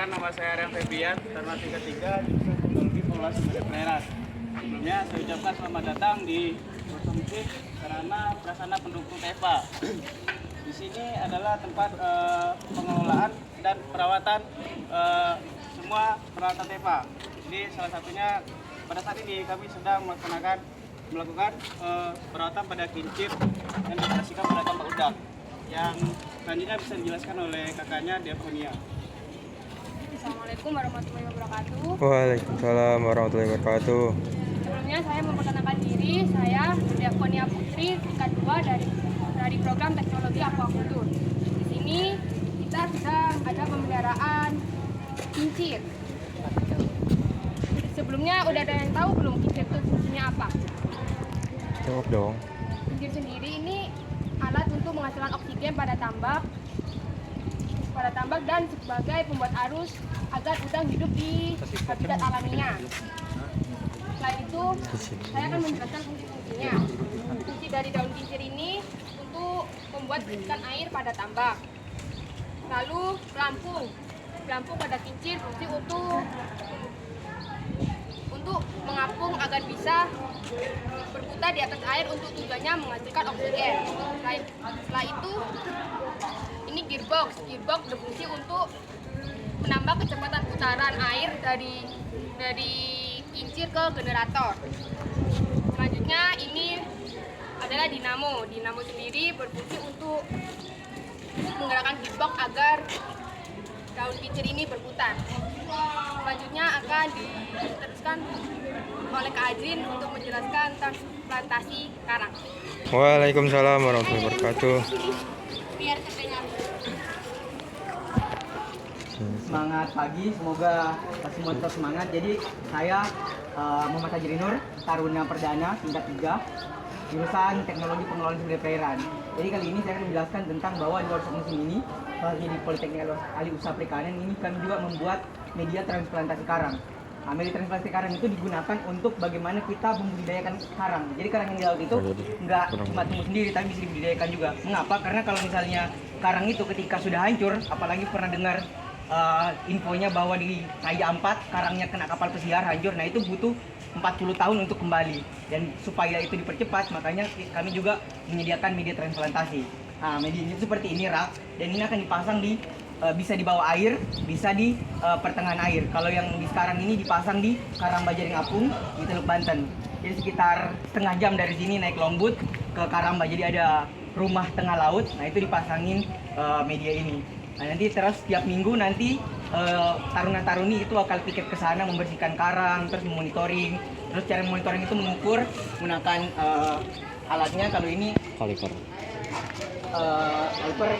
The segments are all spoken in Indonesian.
Perkenalkan, nama saya Rian Febrian, Taruna 33 jurusan Teknologi Populasi Sumber Perairan. Sebelumnya saya ucapkan selamat datang di Musik Sarana Prasarana Pendukung TEPA. Di sini adalah tempat pengelolaan dan perawatan semua peralatan TEPA. Jadi salah satunya pada saat ini kami sedang melakukan perawatan pada kincir dan dioperasikan pada tambak udang. Yang selanjutnya bisa dijelaskan oleh kakaknya Diakonia. Assalamualaikum warahmatullahi wabarakatuh. Waalaikumsalam warahmatullahi wabarakatuh. Sebelumnya saya memperkenalkan diri, saya Diakonia Putri, tingkat 2 dari program teknologi aquaculture. Di sini kita sedang ada pemeliharaan kincir. Sebelumnya udah ada yang tahu belum kincir itu fungsinya apa? Jawab dong. Kincir sendiri ini alat untuk menghasilkan oksigen pada tambak dan sebagai pembuat arus agar udang hidup di habitat alaminya. Selain itu, saya akan menjelaskan fungsi-fungsinya. Fungsi dari daun kincir ini untuk membuat bisikan air pada tambak. Lalu pelampung pada kincir fungsi untuk mengapung agar bisa berputar di atas air untuk tujuannya menghasilkan oksigen. Setelah itu, ini gearbox berfungsi untuk menambah kecepatan putaran air dari kincir ke generator. Selanjutnya ini adalah dinamo. Dinamo sendiri berfungsi untuk menggerakkan gearbox agar daun kincir ini berputar. Selanjutnya akan diteruskan oleh Kak Ajrin untuk menjelaskan transplantasi karang. Waalaikumsalam warahmatullahi wabarakatuh. Biar katanya. Semangat pagi, semoga semua tetap semangat. Jadi saya Muhammad Hajri Nur, Taruna Perdana tingkat 3 jurusan Teknologi Pengelolaan Sumber Perairan. Jadi kali ini saya akan menjelaskan tentang bahwa di workshop musim ini, di Politeknik Alih Usaha Perikanan ini kami juga membuat media transplantasi karang. Nah, media transplantasi karang itu digunakan untuk bagaimana kita membudidayakan karang. Jadi karang yang di laut itu nggak cuma tumbuh sendiri, tapi bisa dibudidayakan juga. Mengapa? Karena kalau misalnya karang itu ketika sudah hancur, apalagi pernah dengar infonya bahwa di Raja Ampat karangnya kena kapal pesiar hancur, nah itu butuh 40 tahun untuk kembali. Dan supaya itu dipercepat, makanya kami juga menyediakan media transplantasi. Nah, medianya itu seperti ini rak, dan ini akan dipasang bisa di bawah air, bisa di pertengahan air. Kalau yang di sekarang ini dipasang di Karang Bajaring Apung di Teluk Banten. Jadi sekitar setengah jam dari sini naik longboat ke Karamba. Jadi ada rumah tengah laut. Nah itu dipasangin media ini. Nah, nanti terus tiap minggu nanti taruna-taruni itu akan piket ke sana membersihkan karang, terus memonitoring. Terus cara monitoring itu mengukur menggunakan alatnya. Kalau ini Kaliper. Kaliper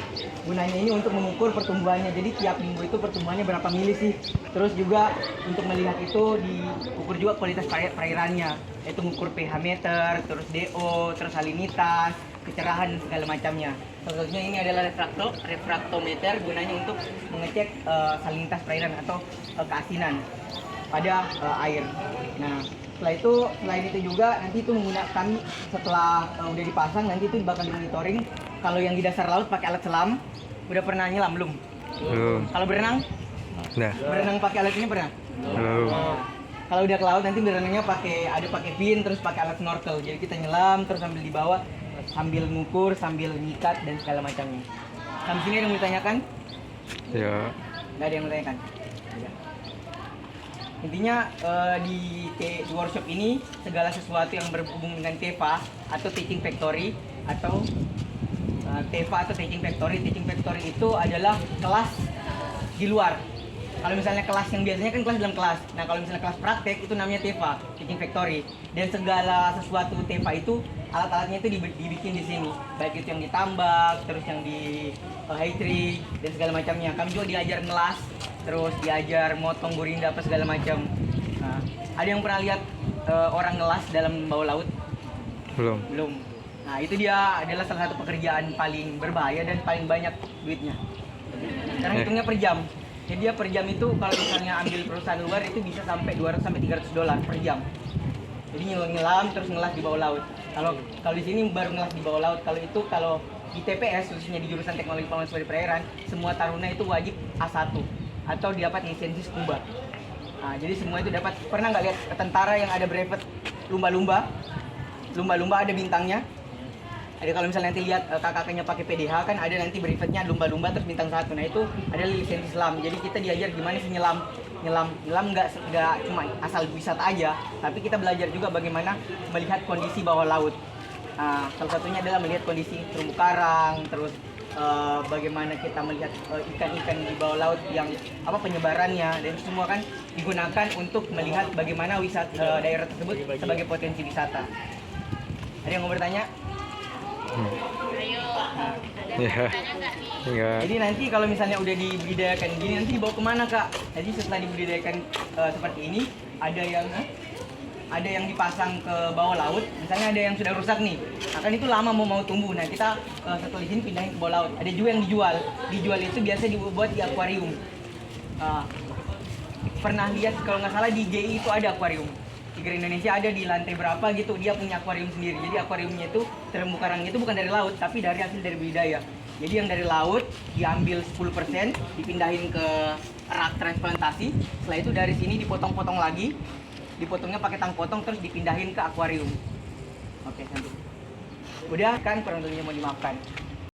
gunanya ini untuk mengukur pertumbuhannya. Jadi tiap minggu itu pertumbuhannya berapa mili sih. Terus juga untuk melihat itu diukur juga kualitas perairannya. Yaitu mengukur pH meter, terus DO, terus salinitas, kecerahan dan segala macamnya. Salah satunya ini adalah refraktometer, gunanya untuk mengecek salinitas perairan atau keasinan pada air. Nah, selain itu juga nanti itu menggunakan setelah udah dipasang, nanti itu bakal dimonitoring. Kalau yang di dasar laut pakai alat selam, udah pernah nyelam belum? Belum. Kalau berenang? Nah. Berenang pakai alat ini pernah? Belum. Kalau udah ke laut nanti berenangnya pakai fin, terus pakai alat snorkel. Jadi kita nyelam terus sambil di bawah, sambil ngukur, sambil nyikat dan segala macamnya. Sampai sini ada yang mau ditanyakan? Ya. Nggak ada yang mau ditanyakan? Ya. Intinya di workshop ini segala sesuatu yang berhubung dengan TEPA atau Teaching Factory atau TEPA atau Teaching Factory itu adalah kelas di luar. Kalau misalnya kelas yang biasanya kan kelas dalam kelas. Nah, kalau misalnya kelas praktek itu namanya TEPA, Teaching Factory. Dan segala sesuatu TEPA itu alat-alatnya itu dibikin di sini. Baik itu yang ditambak, terus yang di hatchery dan segala macamnya. Kami juga diajar ngelas, terus diajar motong burinda apa segala macam. Nah, ada yang pernah lihat orang ngelas dalam bawah laut? Belum. Belum. Nah, itu dia adalah salah satu pekerjaan paling berbahaya dan paling banyak duitnya. Karena hitungnya per jam. Jadi dia per jam itu kalau misalnya ambil perusahaan luar itu bisa sampai 200 sampai $300 per jam. Jadi nyelam terus ngelas di bawah laut. Kalau di sini baru ngelas di bawah laut. Kalau di TPS khususnya di jurusan Teknologi Pengelolaan Sumber Perairan, semua taruna itu wajib A1. atau didapat lisensi scuba. Nah, jadi semua itu dapat. Pernah nggak lihat tentara yang ada brevet lumba-lumba? Lumba-lumba ada bintangnya. Ada kalau misalnya nanti lihat kakaknya pakai PDH kan ada nanti brevetnya lumba-lumba terus bintang 1. Nah itu ada lisensi selam. Jadi kita diajar gimana sih nyelam nggak cuma asal wisata aja, tapi kita belajar juga bagaimana melihat kondisi bawah laut. Nah, salah satunya adalah melihat kondisi terumbu karang, terus bagaimana kita melihat ikan-ikan di bawah laut yang penyebarannya, dan semua kan digunakan untuk melihat bagaimana daerah tersebut sebagai potensi wisata. Ada yang mau bertanya? Ya. Enggak. Jadi nanti kalau misalnya udah dibudidayakan gini, nanti dibawa kemana kak? Jadi setelah dibudidayakan seperti ini, ada yang dipasang ke bawah laut. Misalnya ada yang sudah rusak nih, akan itu lama mau tumbuh. Nah kita setelah di sini pindahin ke bawah laut. Ada juga yang dijual itu biasa dibuat di akuarium. Pernah lihat kalau nggak salah di GI itu ada akuarium. Di Grand Indonesia ada di lantai berapa gitu, dia punya akuarium sendiri. Jadi akuariumnya itu terumbu karangnya itu bukan dari laut, tapi dari hasil dari budidaya. Jadi yang dari laut diambil 10%, dipindahin ke rak transplantasi. Setelah itu dari sini dipotong-potong lagi, dipotongnya pakai tang potong terus dipindahin ke akuarium. Oke, nanti. Udah kan kurang lebihnya mau dimaafkan.